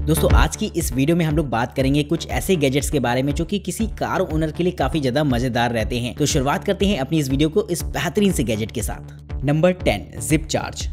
दोस्तों आज की इस वीडियो में हम लोग बात करेंगे कुछ ऐसे गैजेट्स के बारे में जो कि किसी कार ओनर के लिए काफी ज्यादा मजेदार रहते हैं। तो शुरुआत करते हैं अपनी इस वीडियो को इस बेहतरीन से गैजेट के साथ। Number 10 zip charge.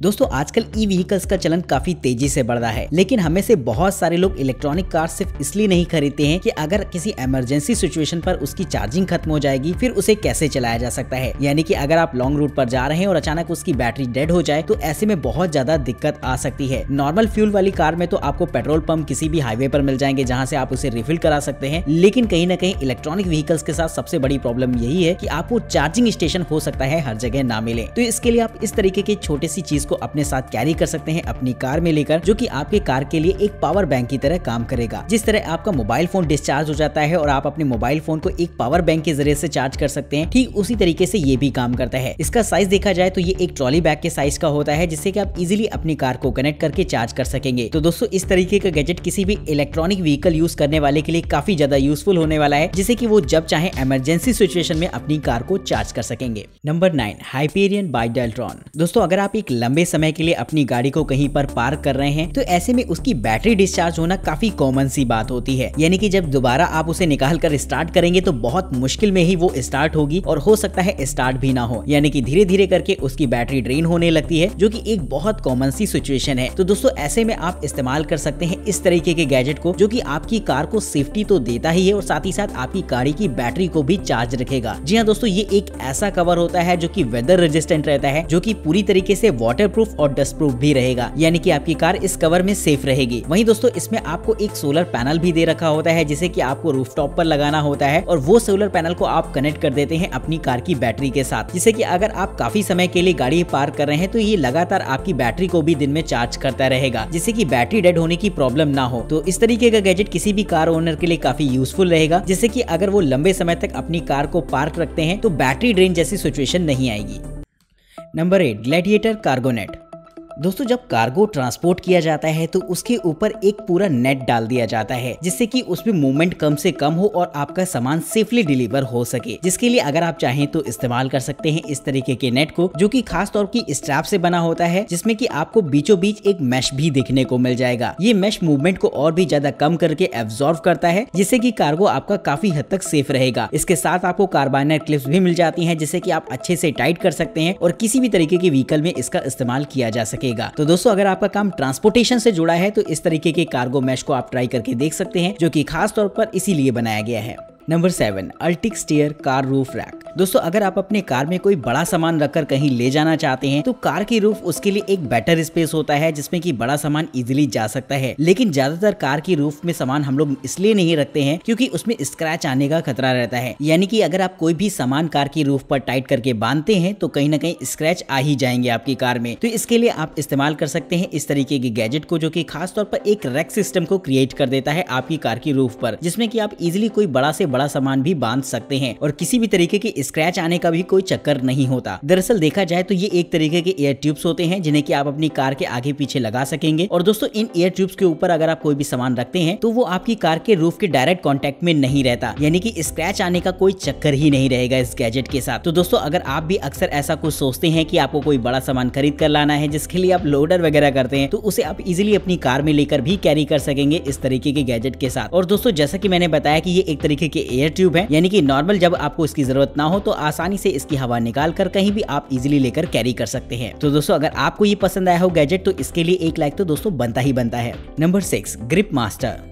दोस्तों आजकल ई व्हीकल्स का चलन काफी तेजी से बढ़ रहा है, लेकिन हमें से बहुत सारे लोग इलेक्ट्रॉनिक कार सिर्फ इसलिए नहीं खरीदते हैं कि अगर किसी इमरजेंसी सिचुएशन पर उसकी चार्जिंग खत्म हो जाएगी फिर उसे कैसे चलाया जा सकता है। यानी कि अगर आप लॉन्ग रूट पर जा रहे हैं और अचानक उसकी बैटरी डेड हो जाए तो ऐसे में बहुत ज्यादा दिक्कत आ सकती है। नॉर्मल फ्यूल वाली कार में तो आपको पेट्रोल पंप किसी भी हाईवे पर मिल जाएंगे जहाँ से आप उसे रिफिल करा सकते हैं, लेकिन कहीं ना कहीं इलेक्ट्रॉनिक व्हीकल्स के साथ सबसे बड़ी प्रॉब्लम यही है कि आपको चार्जिंग स्टेशन हो सकता है हर जगह ना मिले। तो इसके लिए आप इस तरीके की छोटी सी चीज को अपने साथ कैरी कर सकते हैं अपनी कार में लेकर, जो कि आपके कार के लिए एक पावर बैंक की तरह काम करेगा। जिस तरह आपका मोबाइल फोन डिस्चार्ज हो जाता है और आप अपने मोबाइल फोन को एक पावर बैंक के जरिए से चार्ज कर सकते हैं, ठीक उसी तरीके से ये भी काम करता है। इसका साइज देखा जाए तो ये एक ट्रॉली बैग के साइज का होता है, जिससे कि आप इजीली अपनी कार को कनेक्ट करके चार्ज कर सकेंगे। तो दोस्तों इस तरीके का गैजेट किसी भी इलेक्ट्रॉनिक व्हीकल यूज करने वाले के लिए काफी ज्यादा यूजफुल होने वाला है, जिससे कि वो जब चाहे इमरजेंसी सिचुएशन में अपनी कार को चार्ज कर सकेंगे। Number 9 Hyperion by Deltron. दोस्तों अगर आप एक लंबे समय के लिए अपनी गाड़ी को कहीं पर पार्क कर रहे हैं तो ऐसे में उसकी बैटरी डिस्चार्ज होना काफी कॉमन सी बात होती है। यानी कि जब दोबारा आप उसे निकाल कर स्टार्ट करेंगे तो बहुत मुश्किल में ही वो स्टार्ट होगी और हो सकता है स्टार्ट भी ना हो, यानी कि धीरे धीरे करके उसकी बैटरी ड्रेन होने लगती है, जो कि एक बहुत कॉमन सी सिचुएशन है। तो दोस्तों ऐसे में आप इस्तेमाल कर सकते हैं इस तरीके के गैजेट को, जो कि आपकी कार को सेफ्टी तो देता ही है और साथ ही साथ आपकी गाड़ी की बैटरी को भी चार्ज रखेगा। जी हाँ दोस्तों, ये एक ऐसा कवर होता है जो कि वेदर रेजिस्टेंट रहता है, जो कि पूरी तरीके से वाटर प्रूफ और डस्ट प्रूफ भी रहेगा, यानी कि आपकी कार इस कवर में सेफ रहेगी। वहीं दोस्तों इसमें आपको एक सोलर पैनल भी दे रखा होता है, जिसे कि आपको रूफटॉप पर लगाना होता है और वो सोलर पैनल को आप कनेक्ट कर देते हैं अपनी कार की बैटरी के साथ, जिससे कि अगर आप काफी समय के लिए गाड़ी पार्क कर रहे हैं तो ये लगातार आपकी बैटरी को भी दिन में चार्ज करता रहेगा, जिससे कि बैटरी डेड होने की प्रॉब्लम ना हो। तो इस तरीके का गैजेट किसी भी कार ओनर के लिए काफी यूजफुल रहेगा, जिससे कि अगर वो लंबे समय तक अपनी कार को पार्क रखते हैं तो बैटरी ड्रेन जैसी सिचुएशन नहीं आएगी। Number 8 gladiator cargo net. दोस्तों जब कार्गो ट्रांसपोर्ट किया जाता है तो उसके ऊपर एक पूरा नेट डाल दिया जाता है, जिससे कि उसमें मूवमेंट कम से कम हो और आपका सामान सेफली डिलीवर हो सके। जिसके लिए अगर आप चाहें तो इस्तेमाल कर सकते हैं इस तरीके के नेट को, जो कि खास तौर की स्ट्रैप से बना होता है, जिसमें कि आपको बीचों बीच एक मैश भी देखने को मिल जाएगा। ये मैश मूवमेंट को और भी ज्यादा कम करके एब्जॉर्ब करता है, जिससे कि कार्गो आपका काफी हद तक सेफ रहेगा। इसके साथ आपको कार्बाइनर क्लिप्स भी मिल जाती हैं, जिससे कि आप अच्छे से टाइट कर सकते हैं और किसी भी तरीके के व्हीकल में इसका इस्तेमाल किया जा सके। तो दोस्तों अगर आपका काम ट्रांसपोर्टेशन से जुड़ा है तो इस तरीके के कार्गो मैश को आप ट्राई करके देख सकते हैं, जो कि खास तौर पर इसीलिए बनाया गया है। नंबर 7 अल्टिक स्टेयर कार रूफ रैक। दोस्तों अगर आप अपने कार में कोई बड़ा सामान रखकर कहीं ले जाना चाहते हैं तो कार की रूफ उसके लिए एक बेटर स्पेस होता है, जिसमें कि बड़ा सामान इजीली जा सकता है। लेकिन ज्यादातर कार की रूफ में सामान हम लोग इसलिए नहीं रखते हैं क्योंकि उसमें स्क्रैच आने का खतरा रहता है। यानी कि अगर आप कोई भी सामान कार की रूफ पर टाइट करके बांधते हैं तो कहीं ना कहीं स्क्रैच आ ही जाएंगे आपकी कार में। तो इसके लिए आप इस्तेमाल कर सकते हैं इस तरीके के गैजेट को, जो कि खास तौर पर एक रैक सिस्टम को क्रिएट कर देता है आपकी कार की रूफ पर, जिसमें कि आप इजीली कोई बड़ा से बड़ा सामान भी बांध सकते हैं और किसी भी तरीके के स्क्रैच आने का भी कोई चक्कर नहीं होता। दरअसल देखा जाए तो ये एक तरीके के एयर ट्यूब्स होते हैं, जिन्हें कि आप अपनी कार के आगे पीछे लगा सकेंगे। और दोस्तों इन एयर ट्यूब्स के ऊपर अगर आप कोई भी सामान रखते हैं तो वो आपकी कार के रूफ के डायरेक्ट कांटेक्ट में नहीं रहता, यानी कि स्क्रैच आने का कोई चक्कर ही नहीं रहेगा इस गैजेट के साथ। तो दोस्तों अगर आप भी अक्सर ऐसा कुछ सोचते हैं कि आपको कोई बड़ा सामान खरीद कर लाना है जिसके लिए आप लोडर वगैरह करते हैं, तो उसे आप इजीली अपनी कार में लेकर भी कैरी कर सकेंगे इस तरीके के गैजेट के साथ। और दोस्तों जैसा कि मैंने बताया कि ये एक तरीके के एयर ट्यूब है, यानी कि नॉर्मल जब आपको इसकी जरूरत ना हो तो आसानी से इसकी हवा निकाल कर कहीं भी आप इजीली लेकर कैरी कर सकते हैं। तो दोस्तों अगर आपको ये पसंद आया हो गैजेट तो इसके लिए एक लाइक तो दोस्तों बनता ही बनता है। Number 6 grip master.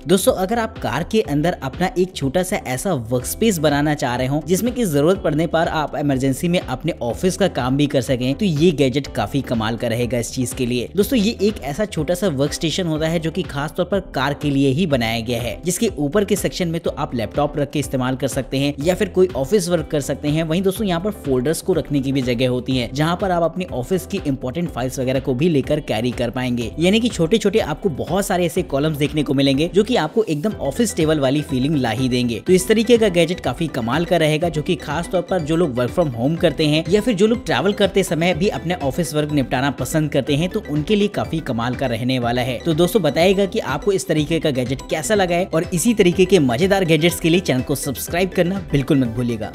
दोस्तों अगर आप कार के अंदर अपना एक छोटा सा ऐसा वर्क स्पेस बनाना चाह रहे हो जिसमें कि जरूरत पड़ने पर आप इमरजेंसी में अपने ऑफिस का काम भी कर सकें, तो ये गैजेट काफी कमाल का रहेगा इस चीज के लिए। दोस्तों ये एक ऐसा छोटा सा वर्क स्टेशन होता है जो कि खास तौर पर कार के लिए ही बनाया गया है, जिसके ऊपर के सेक्शन में तो आप लैपटॉप रख के इस्तेमाल कर सकते हैं या फिर कोई ऑफिस वर्क कर सकते हैं। वहीं दोस्तों यहाँ पर फोल्डर्स को रखने की भी जगह होती है, जहाँ पर आप अपने ऑफिस की इंपॉर्टेंट फाइल्स वगैरह को भी लेकर कैरी कर पाएंगे। यानी कि छोटे छोटे आपको बहुत सारे ऐसे कॉलम्स देखने को मिलेंगे जो कि आपको एकदम ऑफिस टेबल वाली फीलिंग ला ही देंगे। तो इस तरीके का गैजेट काफी कमाल का रहेगा, जो कि खास तौर पर जो लोग वर्क फ्रॉम होम करते हैं या फिर जो लोग ट्रैवल करते समय भी अपने ऑफिस वर्क निपटाना पसंद करते हैं, तो उनके लिए काफी कमाल का रहने वाला है। तो दोस्तों बताइएगा कि आपको इस तरीके का गैजेट कैसा लगा है, और इसी तरीके के मजेदार गैजेट्स के लिए चैनल को सब्सक्राइब करना बिल्कुल मत भूलिएगा।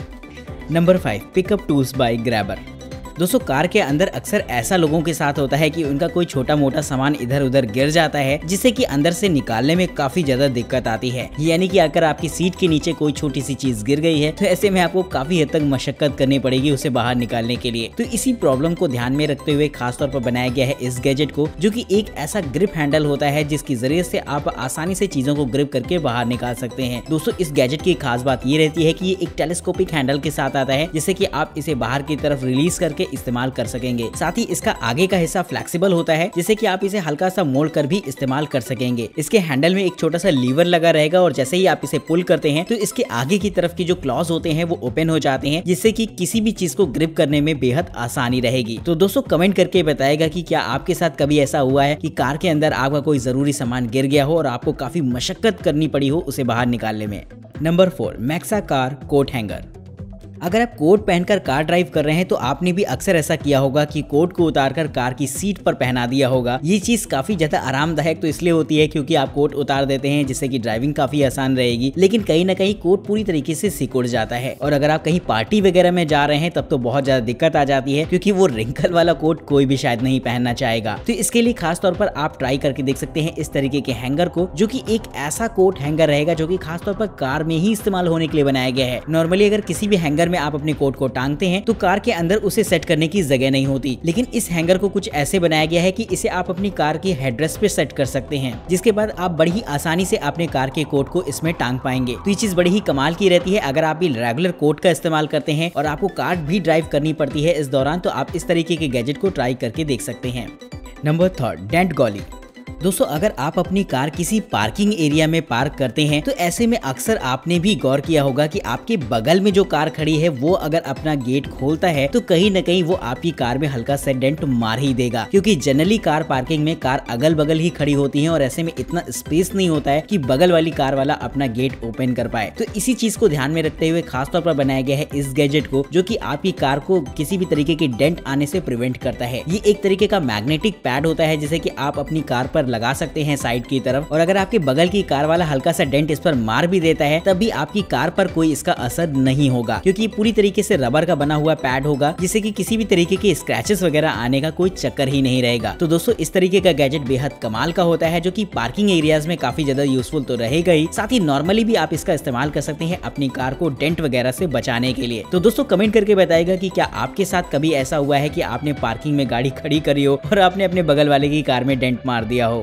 Number 5 pickup tools by grabber. दोस्तों कार के अंदर अक्सर ऐसा लोगों के साथ होता है कि उनका कोई छोटा मोटा सामान इधर उधर गिर जाता है, जिससे कि अंदर से निकालने में काफी ज्यादा दिक्कत आती है। यानी कि अगर आपकी सीट के नीचे कोई छोटी सी चीज गिर गई है तो ऐसे में आपको काफी हद तक मशक्कत करनी पड़ेगी उसे बाहर निकालने के लिए। तो इसी प्रॉब्लम को ध्यान में रखते हुए खास तौर पर बनाया गया है इस गैजेट को, जो कि एक ऐसा ग्रिप हैंडल होता है जिसकी जरिए से आप आसानी से चीजों को ग्रिप करके बाहर निकाल सकते हैं। दोस्तों इस गैजेट की खास बात ये रहती है कि ये एक टेलीस्कोपिक हैंडल के साथ आता है, जिससे कि आप इसे बाहर की तरफ रिलीज करके इस्तेमाल कर सकेंगे। साथ ही इसका आगे का हिस्सा फ्लेक्सिबल होता है, जिससे कि आप इसे हल्का सा मोड़ कर भी इस्तेमाल कर सकेंगे। इसके हैंडल में एक छोटा सा लीवर लगा रहेगा और जैसे ही आप इसे पुल करते हैं तो इसके आगे की तरफ की जो क्लॉज होते हैं वो ओपन हो जाते हैं, जिससे कि किसी भी चीज को ग्रिप करने में बेहद आसानी रहेगी। तो दोस्तों कमेंट करके बताएगा कि क्या आपके साथ कभी ऐसा हुआ है कि कार के अंदर आपका कोई जरूरी सामान गिर गया हो और आपको काफी मशक्कत करनी पड़ी हो उसे बाहर निकालने में। Number 4, मैक्सा car coat hanger. अगर आप कोट पहनकर कार ड्राइव कर रहे हैं तो आपने भी अक्सर ऐसा किया होगा कि कोट को उतारकर कार की सीट पर पहना दिया होगा। ये चीज काफी ज्यादा आरामदायक तो इसलिए होती है क्योंकि आप कोट उतार देते हैं, जिससे कि ड्राइविंग काफी आसान रहेगी, लेकिन कहीं ना कहीं कोट पूरी तरीके से सिकुड़ जाता है और अगर आप कहीं पार्टी वगैरह में जा रहे हैं तब तो बहुत ज्यादा दिक्कत आ जाती है, क्योंकि वो रिंकल वाला कोट कोई भी शायद नहीं पहनना चाहेगा। तो इसके लिए खास तौर पर आप ट्राई करके देख सकते हैं इस तरीके के हैंगर को, जो कि एक ऐसा कोट हैंगर रहेगा जो कि खास तौर पर कार में ही इस्तेमाल होने के लिए बनाया गया है। नॉर्मली अगर किसी भी हैंगर में आप अपने कोट को टांगते हैं तो कार के अंदर उसे सेट करने की जगह नहीं होती, लेकिन इस हैंगर को कुछ ऐसे बनाया गया है कि इसे आप अपनी कार की हेडरेस्ट पे सेट कर सकते हैं, जिसके बाद आप बड़ी ही आसानी से अपने कार के कोट को इसमें टांग पाएंगे। तो ये चीज बड़ी ही कमाल की रहती है। अगर आप भी रेगुलर कोट का इस्तेमाल करते हैं और आपको कार भी ड्राइव करनी पड़ती है इस दौरान, तो आप इस तरीके के गैजेट को ट्राई करके देख सकते हैं। नंबर 3, डेंट गॉली। दोस्तों अगर आप अपनी कार किसी पार्किंग एरिया में पार्क करते हैं तो ऐसे में अक्सर आपने भी गौर किया होगा कि आपके बगल में जो कार खड़ी है वो अगर अपना गेट खोलता है तो कहीं न कहीं वो आपकी कार में हल्का सा डेंट मार ही देगा, क्योंकि जनरली कार पार्किंग में कार अगल बगल ही खड़ी होती है और ऐसे में इतना स्पेस नहीं होता है कि बगल वाली कार वाला अपना गेट ओपन कर पाए। तो इसी चीज को ध्यान में रखते हुए खास तौर पर बनाया गया है इस गैजेट को, जो कि आपकी कार को किसी भी तरीके की डेंट आने से प्रिवेंट करता है। ये एक तरीके का मैग्नेटिक पैड होता है जिसे कि आप अपनी कार पर लगा सकते हैं साइड की तरफ, और अगर आपके बगल की कार वाला हल्का सा डेंट इस पर मार भी देता है तब भी आपकी कार पर कोई इसका असर नहीं होगा, क्योंकि पूरी तरीके से रबर का बना हुआ पैड होगा, जिससे कि किसी भी तरीके के स्क्रैचेस वगैरह आने का कोई चक्कर ही नहीं रहेगा। तो दोस्तों इस तरीके का गैजेट बेहद कमाल का होता है, जो कि पार्किंग एरियाज में काफी ज्यादा यूजफुल तो रहेगा ही, साथ ही नॉर्मली भी आप इसका इस्तेमाल कर सकते हैं अपनी कार को डेंट वगैरह से बचाने के लिए। तो दोस्तों कमेंट करके बताइएगा कि क्या आपके साथ कभी ऐसा हुआ है कि आपने पार्किंग में गाड़ी खड़ी करी हो और आपने अपने बगल वाले की कार में डेंट मार दिया हो।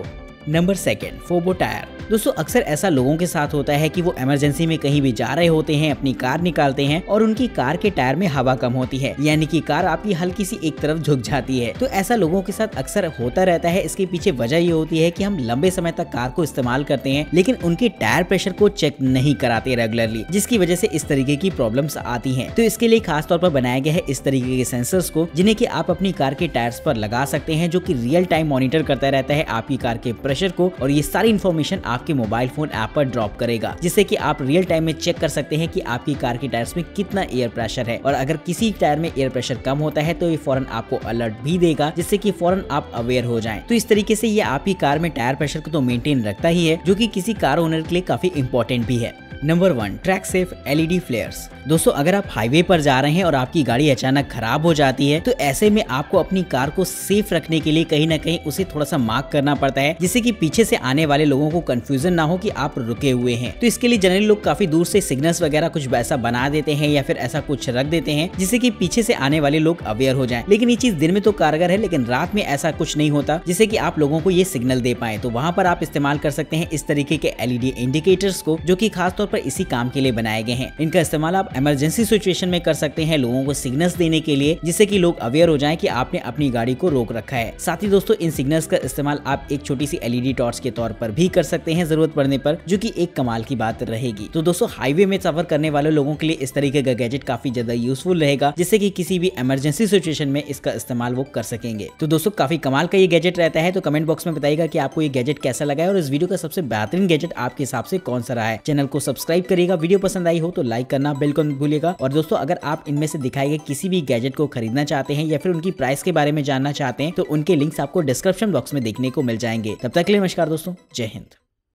Number 2, Fobo tyre. दोस्तों अक्सर ऐसा लोगों के साथ होता है कि वो इमरजेंसी में कहीं भी जा रहे होते हैं, अपनी कार निकालते हैं और उनकी कार के टायर में हवा कम होती है, यानी कि कार आपकी हल्की सी एक तरफ झुक जाती है। तो ऐसा लोगों के साथ अक्सर होता रहता है। इसके पीछे वजह ये होती है कि हम लंबे समय तक कार को इस्तेमाल करते हैं लेकिन उनके टायर प्रेशर को चेक नहीं कराते रेगुलरली, जिसकी वजह से इस तरीके की प्रॉब्लम्स आती हैं। तो इसके लिए खास तौर पर बनाया गया है इस तरीके के सेंसर्स को, जिन्हें कि आप अपनी कार के टायर्स पर लगा सकते हैं, जो कि रियल टाइम मॉनिटर करता रहता है आपकी कार के प्रेशर को, और ये सारी इन्फॉर्मेशन आपके मोबाइल फोन ऐप पर ड्रॉप करेगा, जिससे कि आप रियल टाइम में चेक कर सकते हैं कि आपकी कार के टायर्स में कितना एयर प्रेशर है, और अगर किसी टायर में एयर प्रेशर कम होता है तो ये फौरन आपको अलर्ट भी देगा, जिससे कि फौरन आप अवेयर हो जाएं। तो इस तरीके से ये आपकी कार में टायर प्रेशर को तो मेंटेन रखता ही है, जो कि किसी कार ओनर के लिए काफी इंपॉर्टेंट भी है। Number 1, track safe LED फ्लेयर्स। दोस्तों अगर आप हाईवे पर जा रहे हैं और आपकी गाड़ी अचानक खराब हो जाती है तो ऐसे में आपको अपनी कार को सेफ रखने के लिए कहीं ना कहीं उसे थोड़ा सा मार्क करना पड़ता है, जिससे कि पीछे से आने वाले लोगों को कंफ्यूजन ना हो कि आप रुके हुए हैं। तो इसके लिए जनरली लोग काफी दूर से सिग्नल्स वगैरह कुछ ऐसा बना देते हैं या फिर ऐसा कुछ रख देते हैं, जिससे कि पीछे से आने वाले लोग अवेयर हो जाएं। लेकिन ये चीज दिन में तो कारगर है, लेकिन रात में ऐसा कुछ नहीं होता जिससे कि आप लोगों को ये सिग्नल दे पाए। तो वहां पर आप इस्तेमाल कर सकते हैं इस तरीके के LED इंडिकेटर्स को, जो कि खास तौर पर इसी काम के लिए बनाए गए हैं। इनका इस्तेमाल आप इमरजेंसी सिचुएशन में कर सकते हैं, लोगों को सिग्नल्स देने के लिए, जिससे कि लोग अवेयर हो जाएं कि आपने अपनी गाड़ी को रोक रखा है। साथ ही दोस्तों इन सिग्नल्स का इस्तेमाल आप एक छोटी सी LED टॉर्च के तौर पर भी कर सकते हैं जरूरत पड़ने पर, जो कि एक कमाल की बात रहेगी। तो दोस्तों हाईवे में सफर करने वाले लोगों के लिए इस तरीके का गैजेट काफी ज्यादा यूजफुल रहेगा, जिससे कि किसी भी इमरजेंसी सिचुएशन में इसका इस्तेमाल वो कर सकेंगे। तो दोस्तों काफी कमाल का ये गैजेट रहता है। तो कमेंट बॉक्स में बताइएगा कि आपको ये गैजेट कैसा लगा है और इस वीडियो का सबसे बेहतरीन गैजेट आपके हिसाब से कौन सा रहा है। चैनल को सब्सक्राइब करिएगा, वीडियो पसंद आई हो तो लाइक करना बिल्कुल मत भूलिएगा। और दोस्तों अगर आप इनमें से दिखाए गए किसी भी गैजेट को खरीदना चाहते हैं या फिर उनकी प्राइस के बारे में जानना चाहते हैं तो उनके लिंक्स आपको डिस्क्रिप्शन बॉक्स में देखने को मिल जाएंगे। तब तक के लिए नमस्कार दोस्तों, जय हिंद।